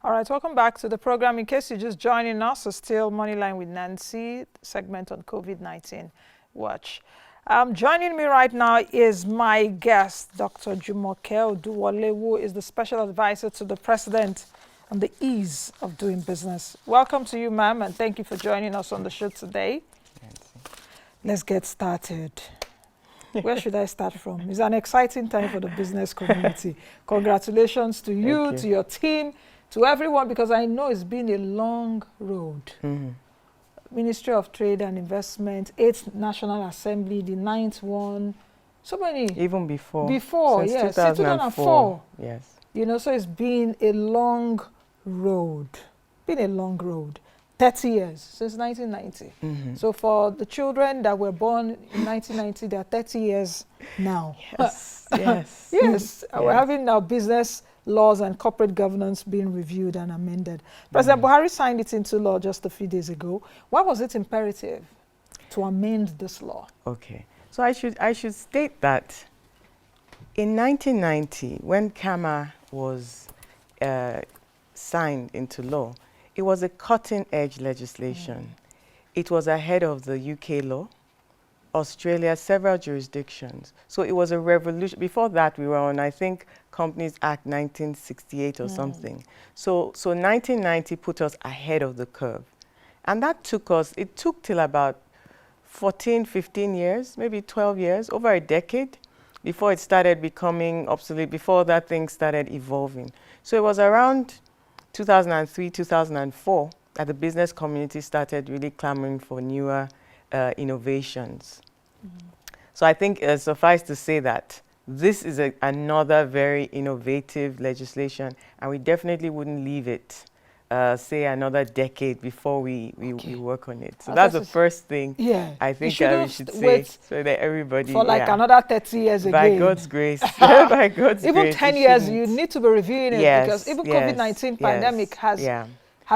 All right, welcome back to the program. In case you're just joining us, it's still Moneyline with Nancy, segment on COVID-19 Watch. Joining me right now is my guest, Dr. Jumoke Oduwole, who is the special advisor to the president on the ease of doing business. Welcome to you, ma'am, and thank you for joining us on the show today. Let's get started. Where should I start from? It's an exciting time for the business community. Congratulations to you, to your team, to everyone, because I know it's been a long road. Ministry of Trade and Investment, 8th National Assembly, the 9th one, so many. Even before. Before, Since yes. 2004. Yes. You know, so it's been a long road. 30 years, since 1990. So for the children that were born in 1990, they are 30 years now. Yes, yes. Yes, we're having our business laws and corporate governance being reviewed and amended. President Buhari signed it into law just a few days ago. Why was it imperative to amend this law? Okay, so I should state that in 1990, when Cama was signed into law, it was a cutting-edge legislation. It was ahead of the UK law, Australia, several jurisdictions. So it was a revolution. Before that, we were on, I think, Companies Act 1968 or something. So 1990 put us ahead of the curve. And that took us, it took till about 14, 15 years, maybe 12 years, over a decade, before it started becoming obsolete, before that thing started evolving. So it was around 2003, 2004 that the business community started really clamoring for newer innovations. So I think suffice to say that this is another very innovative legislation, and we definitely wouldn't leave it, say, another decade before we work on it. So that's the first thing I think we should say, so that everybody... For like another 30 years again. By God's grace. By God's grace. Even 10 years, you need to be reviewing it, because even COVID-19 pandemic has shown us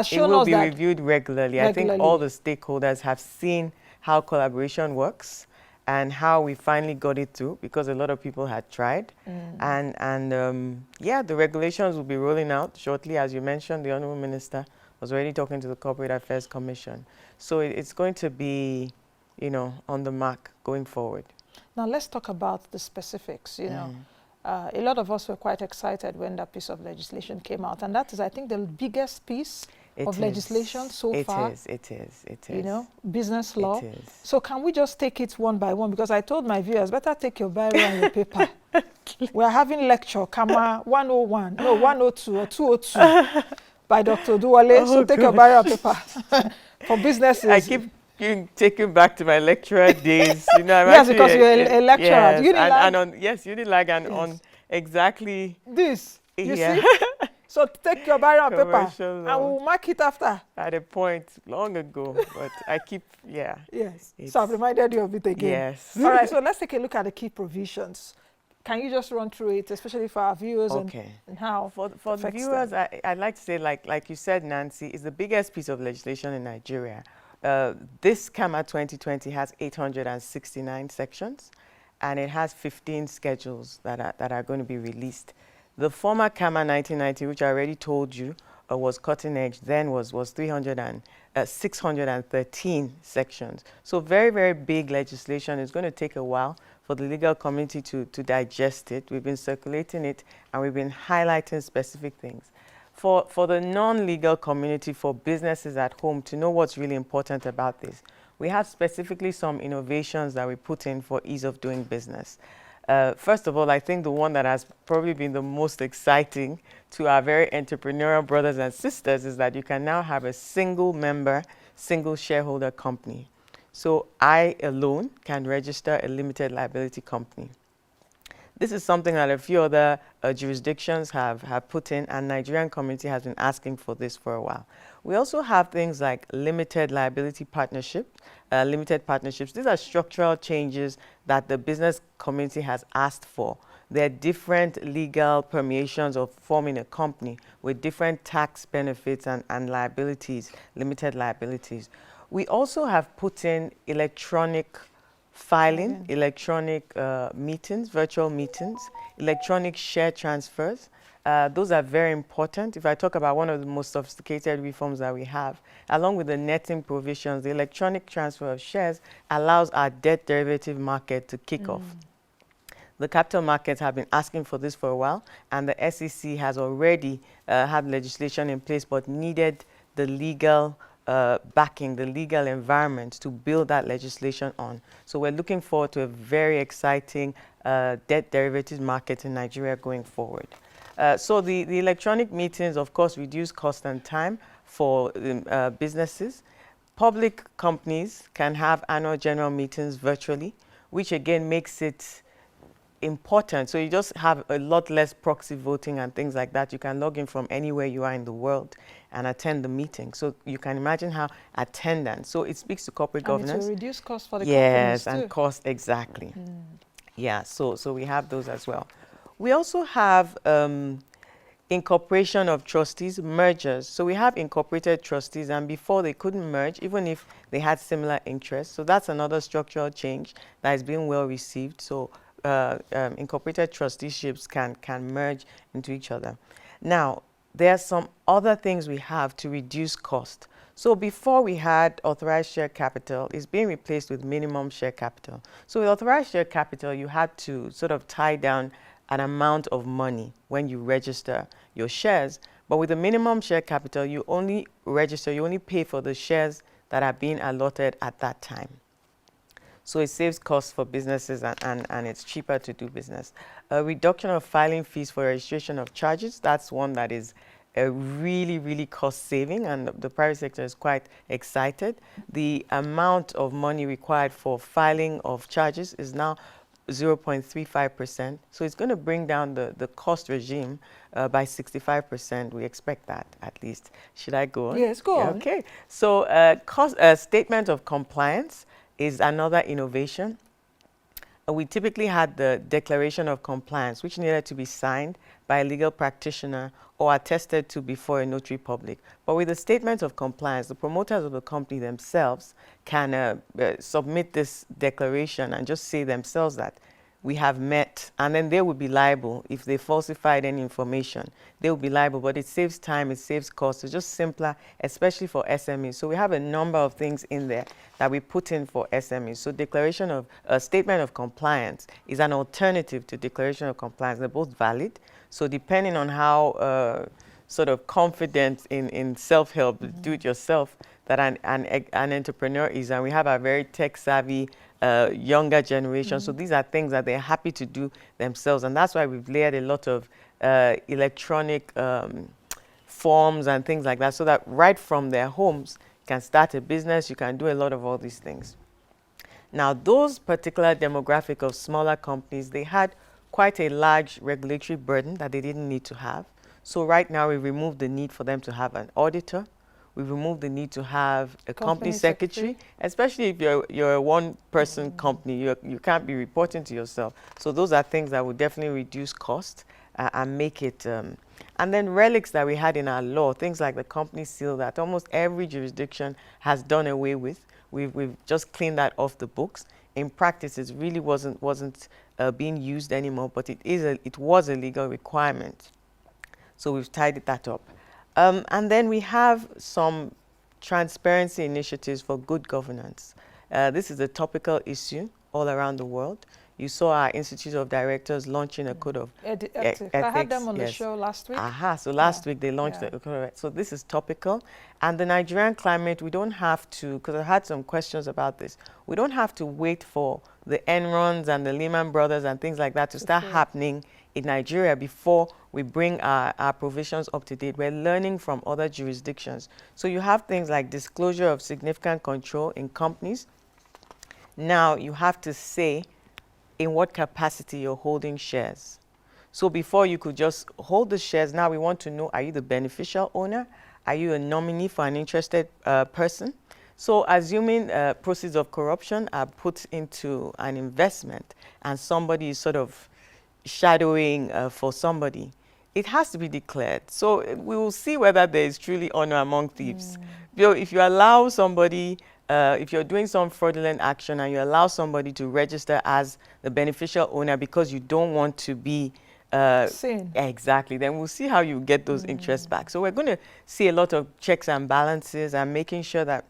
that... It will be reviewed regularly. I think all the stakeholders have seen how collaboration works and how we finally got it through, because a lot of people had tried. Yeah, the regulations will be rolling out shortly. As you mentioned, the Honourable Minister was already talking to the Corporate Affairs Commission. So it's going to be, you know, on the mark going forward. Now let's talk about the specifics, you know. A lot of us were quite excited when that piece of legislation came out, and that is, I think, the biggest piece of legislation so far. It is. You know, business law. It is. So can we just take it one by one? Because I told my viewers, better take your biro and your paper. We're having lecture, Cama 101, no, 102 or 202 by Dr. Oduwole. So take your biro and paper for businesses. I keep taking back to my lecturer days. You know, yes, because you're a lecturer. Yes, Unilag. Unilag and on exactly this. You see? So take your biro and paper, and we'll mark it after. At a point long ago, but I keep, Yes. So I've reminded you of it again. Yes. All right, so let's take a look at the key provisions. Can you just run through it, especially for our viewers and how? For the viewers, I'd like to say, like you said, Nancy, is the biggest piece of legislation in Nigeria. This Cama 2020 has 869 sections, and it has 15 schedules that are going to be released. The former Cama 1990, which I already told you was cutting edge, then was 613 sections. So very, very big legislation. It's going to take a while for the legal community to digest it. We've been circulating it, and we've been highlighting specific things. For the non-legal community, for businesses at home, to know what's really important about this, we have specifically some innovations that we put in for ease of doing business. First of all, I think the one that has probably been the most exciting to our very entrepreneurial brothers and sisters is that you can now have a single member, single shareholder company. So I alone can register a limited liability company. This is something that a few other jurisdictions have put in, and Nigerian community has been asking for this for a while. We also have things like limited liability partnership, limited partnerships. These are structural changes that the business community has asked for. There are different legal permeations of forming a company with different tax benefits and liabilities, limited liabilities. We also have put in electronic filing, electronic meetings, virtual meetings, electronic share transfers, Those are very important. If I talk about one of the most sophisticated reforms that we have, along with the netting provisions, the electronic transfer of shares allows our debt derivative market to kick off. The capital markets have been asking for this for a while, and the SEC has already had legislation in place but needed the legal backing, the legal environment to build that legislation on. So we're looking forward to a very exciting debt derivatives market in Nigeria going forward. So the electronic meetings, of course, reduce cost and time for businesses. Public companies can have annual general meetings virtually, which again makes it important. So you just have a lot less proxy voting and things like that. You can log in from anywhere you are in the world and attend the meeting. So you can imagine how attendance. So it speaks to corporate governance. And it will reduce cost for the yes, companies too. and cost, exactly. Yeah, so we have those as well. We also have incorporation of trustees, mergers. So we have incorporated trustees, and before they couldn't merge, even if they had similar interests. So that's another structural change that is being well received. So incorporated trusteeships can merge into each other. Now, there are some other things we have to reduce cost. So before we had authorized share capital, it's being replaced with minimum share capital. So with authorized share capital, you had to sort of tie down an amount of money when you register your shares. But with the minimum share capital, you only register, you only pay for the shares that are being allotted at that time. So it saves costs for businesses and it's cheaper to do business. A reduction of filing fees for registration of charges, that's one that is a really cost saving, and the private sector is quite excited. The amount of money required for filing of charges is now 0.35%. So it's going to bring down the cost regime by 65%. We expect that, at least. Should I go on? Yes, go on. Okay. So statement of compliance is another innovation. We typically had the declaration of compliance, which needed to be signed by a legal practitioner or attested to before a notary public. But with the statement of compliance, the promoters of the company themselves can submit this declaration and just say themselves that we have met, and then they would be liable if they falsified any information. They will be liable, but it saves time, it saves costs. It's just simpler, especially for SMEs. So we have a number of things in there that we put in for SMEs. So declaration of statement of compliance is an alternative to declaration of compliance. They're both valid. So depending on how sort of confident in self-help, do-it-yourself, that an entrepreneur is, and we have a very tech-savvy younger generation. So these are things that they're happy to do themselves, and that's why we've layered a lot of electronic forms and things like that, so that right from their homes you can start a business, you can do a lot of all these things. Now, those particular demographic of smaller companies, they had quite a large regulatory burden that they didn't need to have. So right now we removed the need for them to have an auditor. We've removed the need to have a company secretary, especially if you're a one-person company. You can't be reporting to yourself. So those are things that would definitely reduce cost and make it. And then relics that we had in our law, things like the company seal that almost every jurisdiction has done away with. We've just cleaned that off the books. In practice, it really wasn't being used anymore, but it was a legal requirement. So we've tidied that up. And then we have some transparency initiatives for good governance. This is a topical issue all around the world. You saw our Institute of Directors launching a code of ethics. I had them on the show last week. So last week they launched the code of ethics. So this is topical. And the Nigerian climate, we don't have to, because I had some questions about this, we don't have to wait for the Enrons and the Lehman Brothers and things like that to start happening in Nigeria before we bring our provisions up to date. We're learning from other jurisdictions. So you have things like disclosure of significant control in companies. Now you have to say in what capacity you're holding shares. So before you could just hold the shares, now we want to know, are you the beneficial owner? Are you a nominee for an interested person? So assuming proceeds of corruption are put into an investment and somebody is sort of shadowing for somebody, it has to be declared. So we will see whether there is truly honor among thieves. If you allow somebody, if you're doing some fraudulent action and you allow somebody to register as the beneficial owner because you don't want to be Seen. Exactly. Then we'll see how you get those interests back. So we're going to see a lot of checks and balances and making sure that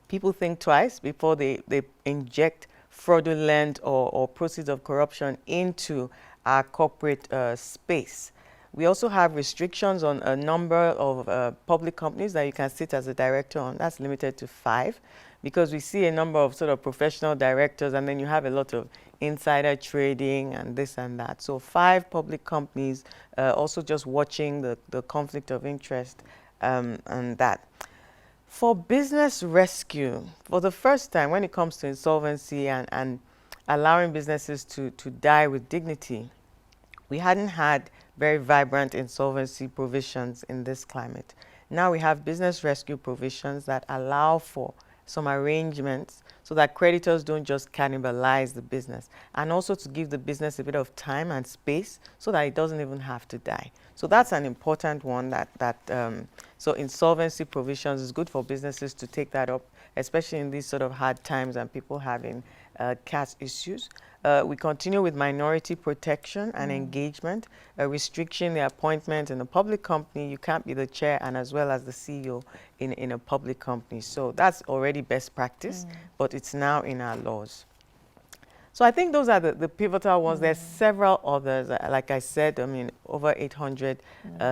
people think twice before they inject fraudulent or proceeds of corruption into our corporate space. We also have restrictions on a number of public companies that you can sit as a director on. That's limited to 5, because we see a number of sort of professional directors, and then you have a lot of insider trading and this and that. So 5 public companies, also just watching the conflict of interest and that. For business rescue, for the first time when it comes to insolvency and allowing businesses to die with dignity, we hadn't had very vibrant insolvency provisions in this climate. Now we have business rescue provisions that allow for some arrangements so that creditors don't just cannibalize the business, and also to give the business a bit of time and space so that it doesn't even have to die. So that's an important one so insolvency provisions is good for businesses to take that up, especially in these sort of hard times and people having cash issues. We continue with minority protection and engagement, restriction the appointment in a public company. You can't be the chair and as well as the CEO in a public company. So that's already best practice, but it's now in our laws. So I think those are the pivotal ones. There's several others. Like I said, I mean, over 800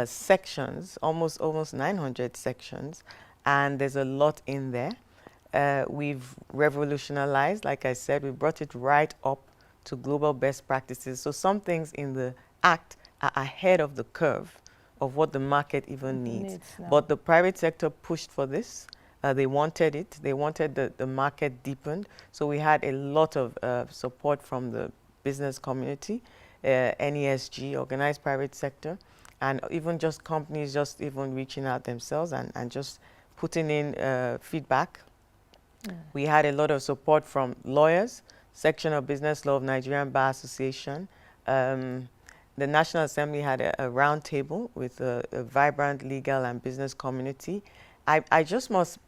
sections, almost 900 sections, and there's a lot in there. We've revolutionized, like I said, we brought it right up to global best practices. So some things in the Act are ahead of the curve of what the market even needs. But the private sector pushed for this. They wanted it. They wanted the market deepened. So we had a lot of support from the business community, NESG, organized private sector, and even just companies just even reaching out themselves and just putting in feedback. We had a lot of support from lawyers, Section of Business Law of Nigerian Bar Association. The National Assembly had a round table with a vibrant legal and business community. I just must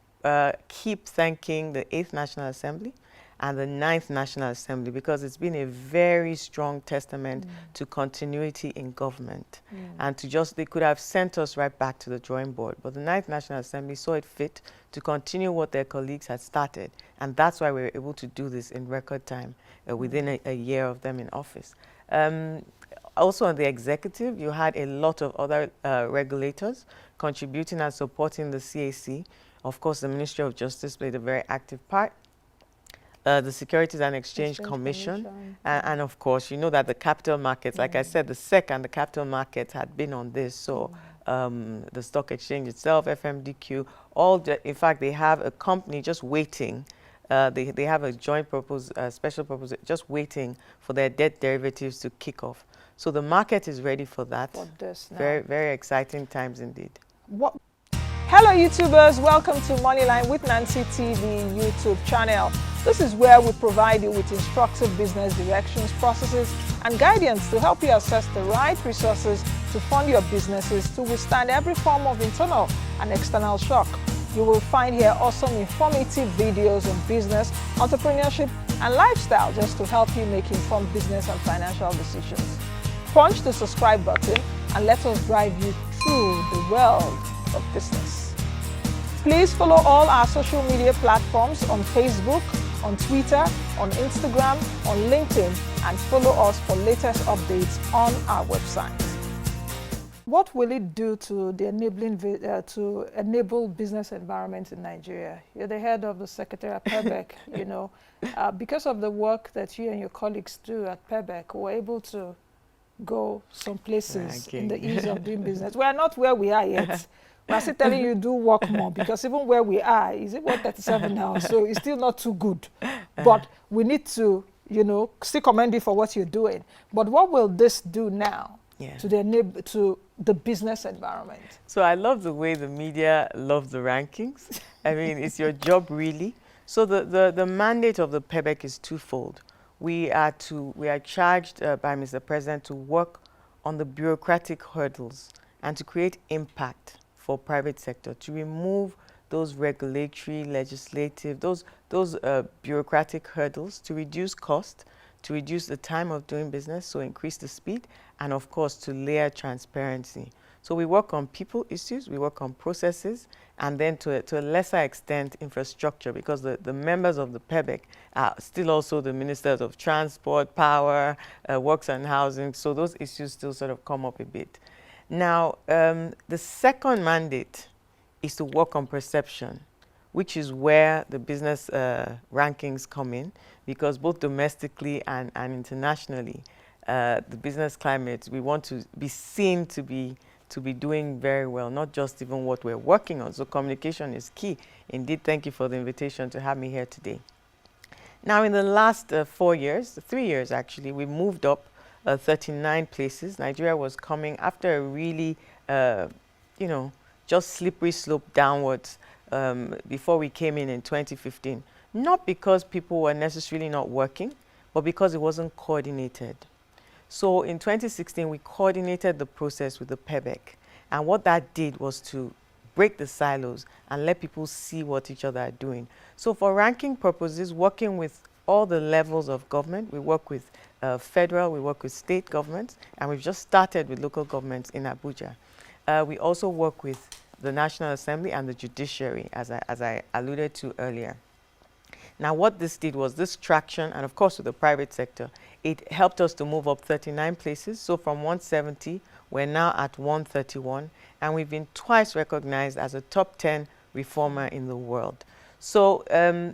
keep thanking the 8th National Assembly and the 9th National Assembly, because it's been a very strong testament to continuity in government. And they could have sent us right back to the drawing board, but the 9th National Assembly saw it fit to continue what their colleagues had started. And that's why we were able to do this in record time, within a year of them in office. Also on the executive, you had a lot of other regulators contributing and supporting the CAC. Of course, the Ministry of Justice played a very active part. The Securities and Exchange Commission. And of course, you know that the capital markets, like I said, the SEC and the capital markets had been on this. So the stock exchange itself, FMDQ, in fact, they have a company just waiting. They have a joint special purpose, just waiting for their debt derivatives to kick off. So the market is ready for that. For this now. Very, very exciting times indeed. Hello YouTubers, welcome to Moneyline with Nancy TV YouTube channel. This is where we provide you with instructive business directions, processes, and guidance to help you assess the right resources to fund your businesses to withstand every form of internal and external shock. You will find here awesome informative videos on business, entrepreneurship, and lifestyle, just to help you make informed business and financial decisions. Punch the subscribe button and let us drive you through the world of business. Please follow all our social media platforms on Facebook, on Twitter, on Instagram, on LinkedIn, and follow us for latest updates on our website. What will it do to the enable business environment in Nigeria? You're the head of the Secretary at PEBEC, you know. Because of the work that you and your colleagues do at PEBEC, we're able to go some places in the ease of doing business. We're not where we are yet. We're still telling you do work more, because even where we are, is it 137 now? So it's still not too good. But we need to, you know, still commend you for what you're doing. But what will this do now to the business environment? So I love the way the media love the rankings. I mean, it's your job really. So the mandate of the PEBEC is twofold. We are charged by Mr. President to work on the bureaucratic hurdles and to create impact for private sector, to remove those regulatory, legislative, those bureaucratic hurdles, to reduce cost, to reduce the time of doing business, so increase the speed, and of course to layer transparency. So we work on people issues, we work on processes, and then to a lesser extent infrastructure, because the members of the PEBEC are still also the ministers of transport, power, works and housing, so those issues still sort of come up a bit. Now, the second mandate is to work on perception, which is where the business rankings come in, because both domestically and internationally, the business climate, we want to be seen to be doing very well, not just even what we're working on. So communication is key. Indeed, thank you for the invitation to have me here today. Now, in the last 4 years, 3 years actually, we moved up 39 places. Nigeria was coming after a really, just slippery slope downwards before we came in 2015. Not because people were necessarily not working, but because it wasn't coordinated. So in 2016, we coordinated the process with the PEBEC. And what that did was to break the silos and let people see what each other are doing. So for ranking purposes, working with all the levels of government, we work with federal, we work with state governments, and we've just started with local governments in Abuja. We also work with the National Assembly and the judiciary, as I alluded to earlier. Now, what this did was this traction, and of course with the private sector, it helped us to move up 39 places. So from 170, we're now at 131, and we've been twice recognized as a top 10 reformer in the world. So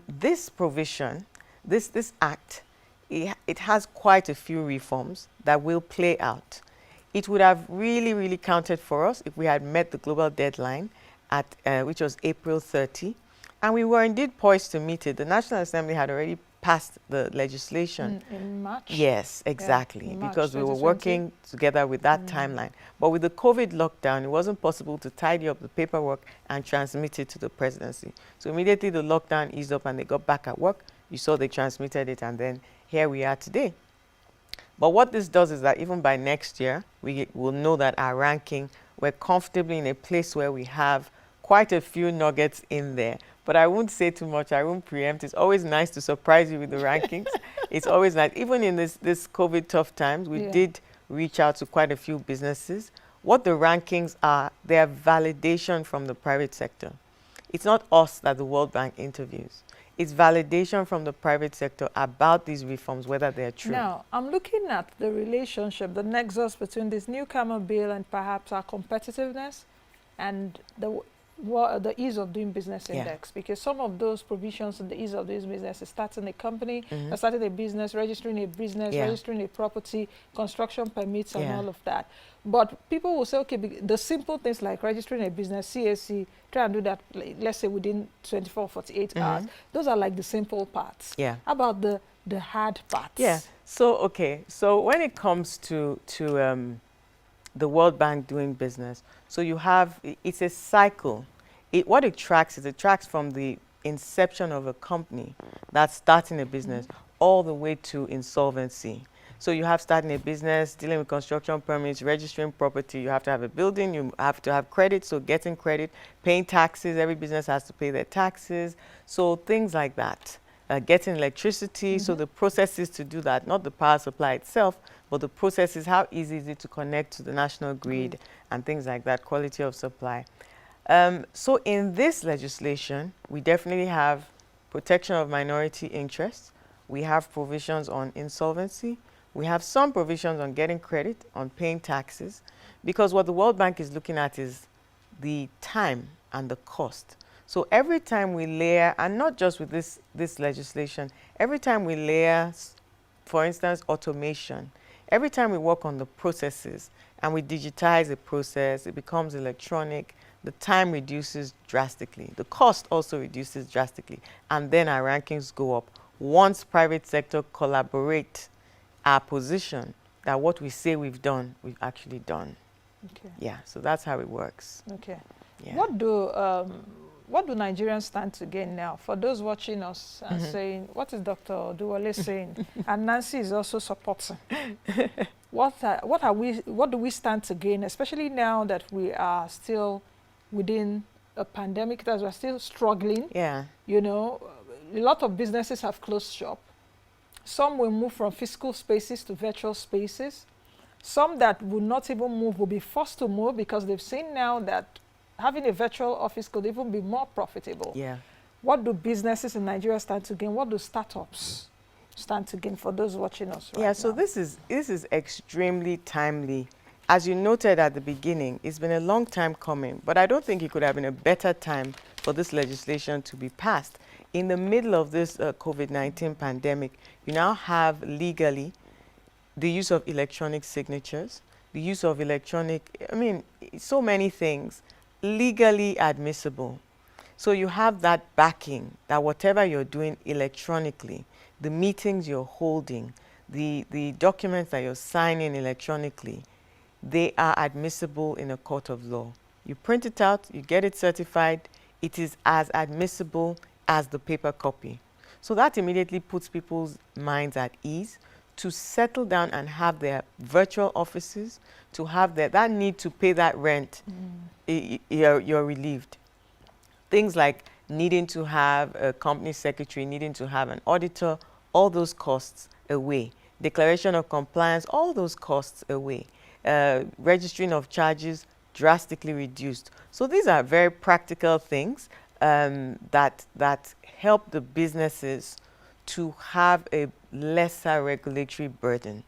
this provision, this act, it has quite a few reforms that will play out. It would have really, really counted for us if we had met the global deadline, which was April 30. And we were indeed poised to meet it. The National Assembly had already passed the legislation. In March? Yes, exactly, yeah, March because we were 2020. working together with that timeline. But with the COVID lockdown, it wasn't possible to tidy up the paperwork and transmit it to the presidency. So immediately the lockdown eased up and they got back at work. You saw they transmitted it, and then here we are today. But what this does is that even by next year, we will know that our ranking, we're comfortably in a place where we have quite a few nuggets in there. But I won't say too much. I won't preempt. It's always nice to surprise you with the rankings. It's always nice. Even in this COVID tough times, we did reach out to quite a few businesses. What the rankings are, they are validation from the private sector. It's not us that the World Bank interviews. It's validation from the private sector about these reforms, whether they're true. Now, I'm looking at the relationship, the nexus between this new Cama bill and perhaps our competitiveness and the ease of doing business index, because some of those provisions in the ease of doing business is starting a company, starting a business, registering a business, registering a property, construction permits and all of that. But people will say, okay, the simple things like registering a business, CAC, try and do that, let's say within 24, 48 hours. Those are like the simple parts. Yeah. How about the hard parts? Yeah. So, okay. So when it comes to the World Bank doing business, so you have, it's a cycle. What it tracks is it tracks from the inception of a company that's starting a business all the way to insolvency. So you have starting a business, dealing with construction permits, registering property, you have to have a building, you have to have credit, so getting credit, paying taxes, every business has to pay their taxes, so things like that. Getting electricity, so the processes to do that, not the power supply itself, but the processes, how easy is it to connect to the national grid and things like that, quality of supply. So in this legislation, we definitely have protection of minority interests. We have provisions on insolvency. We have some provisions on getting credit, on paying taxes, because what the World Bank is looking at is the time and the cost. So every time we layer, and not just with this legislation, every time we layer, for instance, automation, every time we work on the processes and we digitize a process, it becomes electronic, the time reduces drastically. The cost also reduces drastically. And then our rankings go up. Once private sector collaborate our position that what we say we've done, we've actually done. Okay. Yeah, so that's how it works. Okay. Yeah. What do Nigerians stand to gain now? For those watching us and saying, what is Dr. Oduwole saying? And Nancy is also supporting. What do we stand to gain, especially now that we are still within a pandemic, that we're still struggling? Yeah. You know, a lot of businesses have closed shop. Some will move from physical spaces to virtual spaces. Some that will not even move will be forced to move because they've seen now that having a virtual office could even be more profitable. Yeah. What do businesses in Nigeria stand to gain? What do startups stand to gain for those watching us right now? Yeah, so this is extremely timely. As you noted at the beginning, it's been a long time coming, but I don't think it could have been a better time for this legislation to be passed. In the middle of this COVID-19 pandemic, you now have legally the use of electronic signatures, the use of so many things legally admissible. So you have that backing that whatever you're doing electronically, the meetings you're holding, the documents that you're signing electronically, they are admissible in a court of law. You print it out, you get it certified, it is as admissible as the paper copy. So that immediately puts people's minds at ease to settle down and have their virtual offices, to have that need to pay that rent, you're relieved. Things like needing to have a company secretary, needing to have an auditor, all those costs away. Declaration of compliance, all those costs away. Registering of charges drastically reduced. So these are very practical things that help the businesses to have a lesser regulatory burden.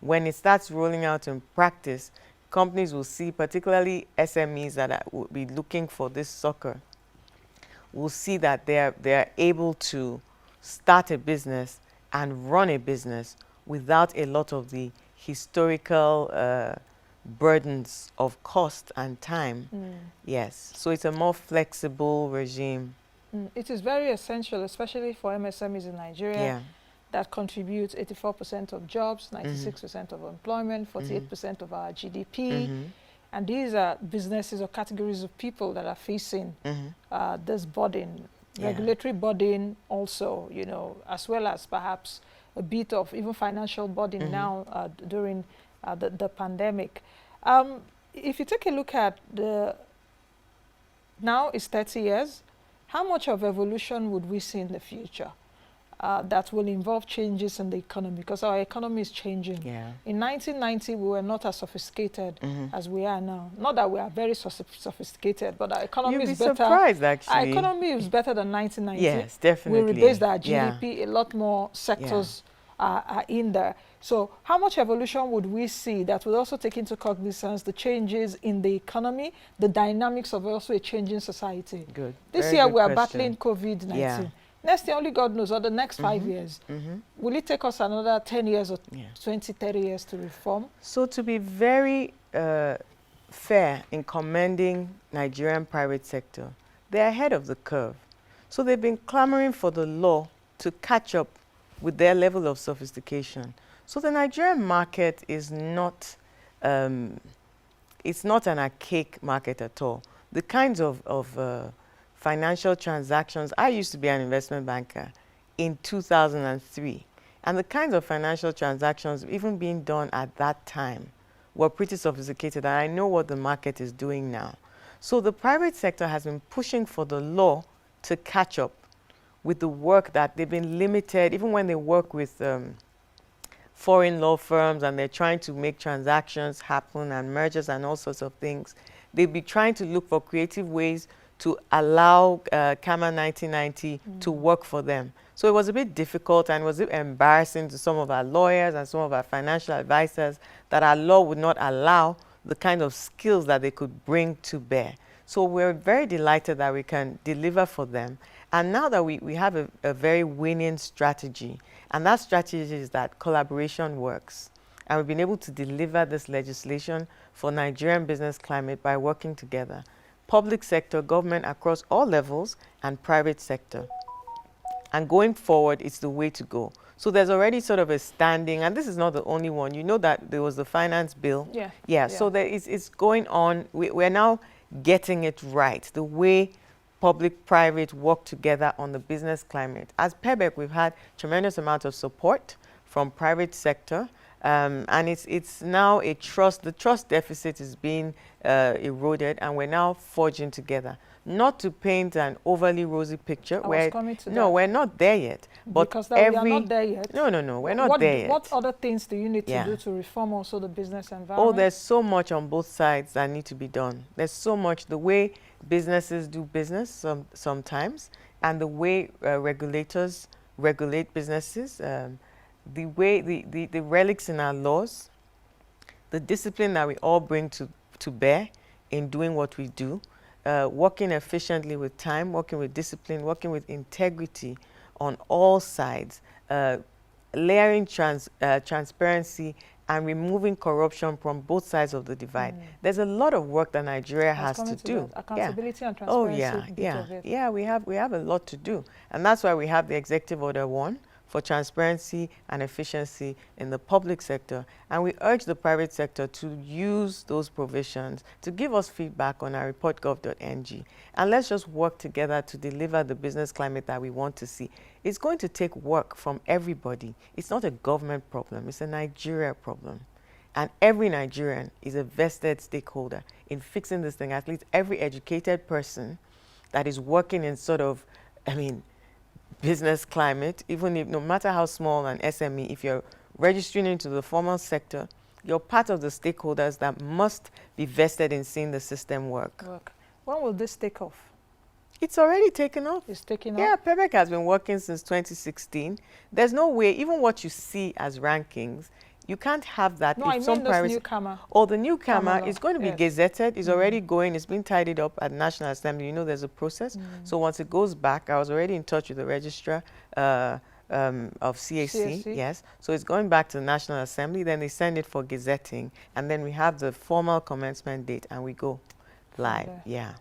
When it starts rolling out in practice, companies will see, particularly SMEs that will be looking for this succor, will see that they're able to start a business and run a business without a lot of the historical burdens of cost and time. Yes, so it's a more flexible regime. It is very essential, especially for MSMEs in Nigeria, that contributes 84% of jobs, 96% of employment, 48% of our GDP. And these are businesses or categories of people that are facing this burden, regulatory burden also, you know, as well as perhaps a bit of even financial burden now during the pandemic. If you take a look at now it's 30 years, how much of evolution would we see in the future that will involve changes in the economy? Because our economy is changing. In 1990, we were not as sophisticated as we are now. Not that we are very sophisticated, but our economy is better. You'd be surprised, actually. Our economy is better than 1990. Yes, definitely. We rebased our GDP. A lot more sectors are in there. So how much evolution would we see that would also take into cognizance the changes in the economy, the dynamics of also a changing society? Good. This year we are battling COVID-19. Next year, only God knows, or the next 5 years. Will it take us another 10 years or 20, 30 years to reform? So to be very fair in commending Nigerian private sector, they're ahead of the curve. So they've been clamoring for the law to catch up with their level of sophistication. So the Nigerian market is not, it's not an archaic market at all. The kinds of financial transactions, I used to be an investment banker in 2003. And the kinds of financial transactions even being done at that time were pretty sophisticated. And I know what the market is doing now. So the private sector has been pushing for the law to catch up with the work that they've been limited, even when they work with foreign law firms and they're trying to make transactions happen and mergers and all sorts of things. They'll be trying to look for creative ways to allow Cama 1990 to work for them. So it was a bit difficult and was embarrassing to some of our lawyers and some of our financial advisors that our law would not allow the kind of skills that they could bring to bear. So we're very delighted that we can deliver for them. And now that we have a very winning strategy, and that strategy is that collaboration works. And we've been able to deliver this legislation for Nigerian business climate by working together. Public sector, government across all levels, and private sector. And going forward, it's the way to go. So there's already sort of a standing, and this is not the only one. You know that there was the finance bill. So it's going on. We're now getting it right, the way public-private work together on the business climate. As PEBEC, we've had tremendous amount of support from private sector, and it's now a trust. The trust deficit is being eroded, and we're now forging together. not to paint an overly rosy picture. I was coming to no, that. we're not there yet. But because we are not there yet. No, we're not there yet. What other things do you need to do to reform also the business environment? Oh, there's so much on both sides that need to be done. There's so much, the way businesses do business sometimes, and the way regulators regulate businesses, the way the relics in our laws, the discipline that we all bring to bear in doing what we do, working efficiently with time, working with discipline, working with integrity on all sides, layering transparency and removing corruption from both sides of the divide. There's a lot of work that Nigeria has to do. Accountability and transparency. Yeah, we have a lot to do. And that's why we have the Executive Order 1 for transparency and efficiency in the public sector. And we urge the private sector to use those provisions to give us feedback on our report.gov.ng. And let's just work together to deliver the business climate that we want to see. It's going to take work from everybody. It's not a government problem, it's a Nigeria problem. And every Nigerian is a vested stakeholder in fixing this thing. At least every educated person that is working in sort of, business climate, even if, no matter how small an SME, if you're registering into the formal sector, you're part of the stakeholders that must be vested in seeing the system work. When will this take off? It's already taken off. It's taken off? Yeah, PEBEC has been working since 2016. There's no way, even what you see as rankings, you can't have that. No, if I mean this new Cama. Oh, the new Cama is going to be gazetted. It's already going. It's been tidied up at National Assembly. You know, there's a process. So once it goes back, I was already in touch with the registrar of CAC. Yes. So it's going back to the National Assembly. Then they send it for gazetting. And then we have the formal commencement date and we go live. Yeah.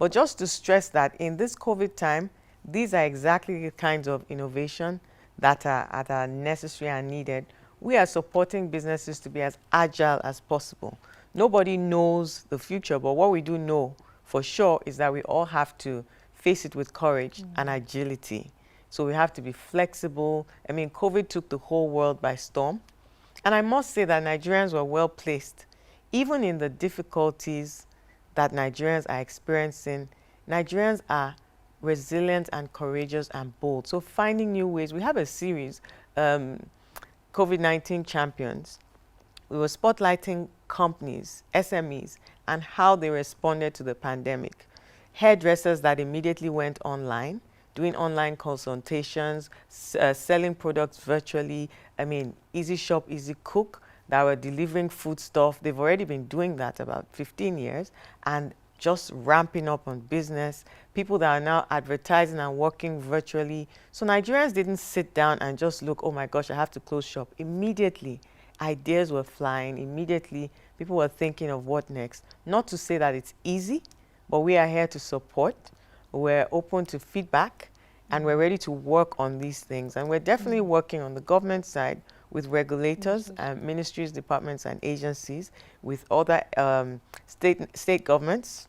But just to stress that in this COVID time, these are exactly the kinds of innovation that are necessary and needed. We are supporting businesses to be as agile as possible. Nobody knows the future, but what we do know for sure is that we all have to face it with courage and agility. So we have to be flexible. COVID took the whole world by storm. And I must say that Nigerians were well placed. Even in the difficulties that Nigerians are experiencing, Nigerians are resilient and courageous and bold. So finding new ways. We have a series, COVID-19 champions. We were spotlighting companies, SMEs, and how they responded to the pandemic. Hairdressers that immediately went online, doing online consultations, selling products virtually. Easy Shop, Easy Cook, that were delivering food stuff. They've already been doing that about 15 years and just ramping up on business. People that are now advertising and working virtually. So Nigerians didn't sit down and just look, oh my gosh, I have to close shop. Immediately, ideas were flying. Immediately, people were thinking of what next. Not to say that it's easy, but we are here to support. We're open to feedback, and we're ready to work on these things. And we're definitely working on the government side with regulators, ministries, departments, and agencies, with other state governments.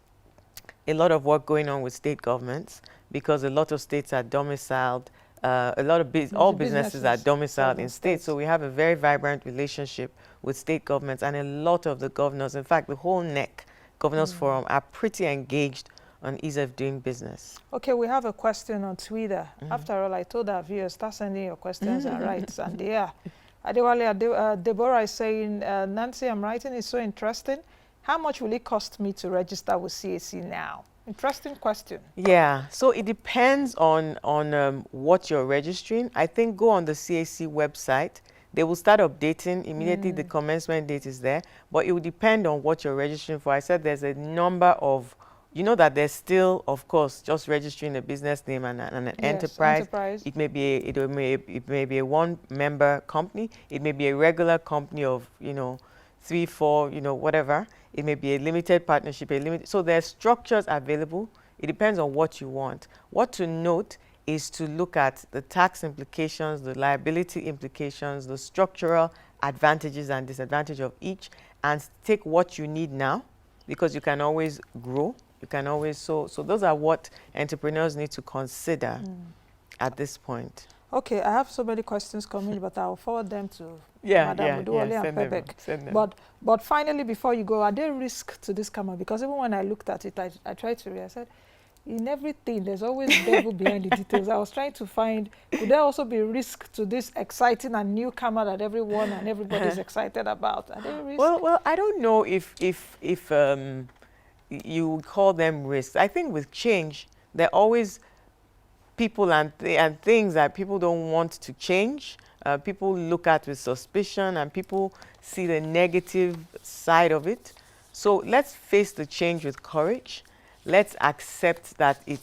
A lot of work going on with state governments because a lot of states are domiciled. All businesses are domiciled in states. So we have a very vibrant relationship with state governments, and a lot of the governors, in fact, the whole NEC Governors Forum, are pretty engaged on ease of doing business. Okay, we have a question on Twitter. After all, I told our viewers, start sending your questions and writes, and they are. Adewale, Deborah is saying, Nancy, I'm writing, it's so interesting. How much will it cost me to register with CAC now? Interesting question. Yeah, so it depends on what you're registering. I think go on the CAC website. They will start updating immediately. The commencement date is there, but it will depend on what you're registering for. I said there's a number of, you know, that there's still, of course, just registering a business name and an enterprise. It may be a one-member company. It may be a regular company of, 3, 4, whatever. It may be a limited partnership, so there's structures available. It depends on what you want. What to note is to look at the tax implications, the liability implications, the structural advantages and disadvantages of each, and take what you need now, because you can always grow. You can always, so those are what entrepreneurs need to consider at this point. Okay, I have so many questions coming, but I'll forward them to Madam Oduwole and PEBEC. But finally, before you go, are there risks to this Cama? Because even when I looked at it, I tried to read, I said, in everything, there's always devil behind the details. I was trying to find, could there also be risk to this exciting and new Cama that everyone and everybody's excited about? Are there risks? Well, I don't know if you would call them risks. I think with change, there are always people and things that people don't want to change. People look at with suspicion, and people see the negative side of it. So let's face the change with courage. Let's accept that you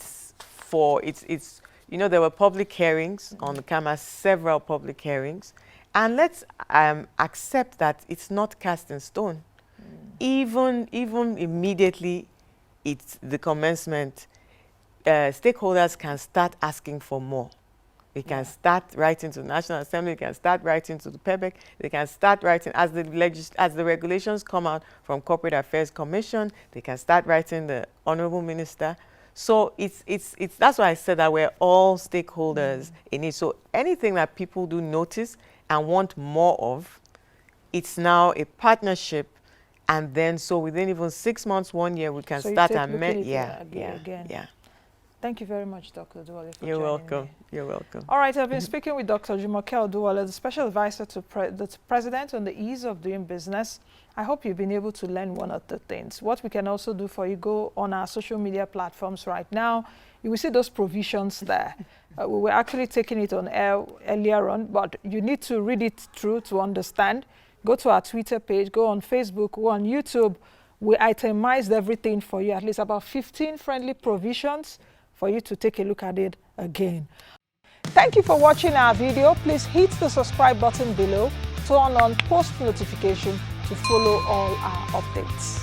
know, there were public hearings on the Cama, several public hearings, and let's accept that it's not cast in stone. Even immediately, it's the commencement. Stakeholders can start asking for more. They can start writing to the National Assembly, they can start writing to the PEBEC, they can start writing, as the regulations come out from Corporate Affairs Commission, they can start writing the Honorable Minister. So that's why I said that we're all stakeholders in it. So anything that people do notice and want more of, it's now a partnership. And then, so within even 6 months, 1 year, we can start amend. Yeah. Thank you very much, Dr. Oduwole, for You're joining welcome. me. You're welcome. All right, I've been speaking with Dr. Jumoke Oduwole, the Special Advisor to the President on the ease of doing business. I hope you've been able to learn one of the things. What we can also do for you, go on our social media platforms right now. You will see those provisions there. We were actually taking it on air earlier on, but you need to read it through to understand. Go to our Twitter page, go on Facebook, go on YouTube. We itemized everything for you, at least about 15 friendly provisions for you to take a look at it again. Thank you for watching our video. Please hit the subscribe button below, turn on post notification to follow all our updates.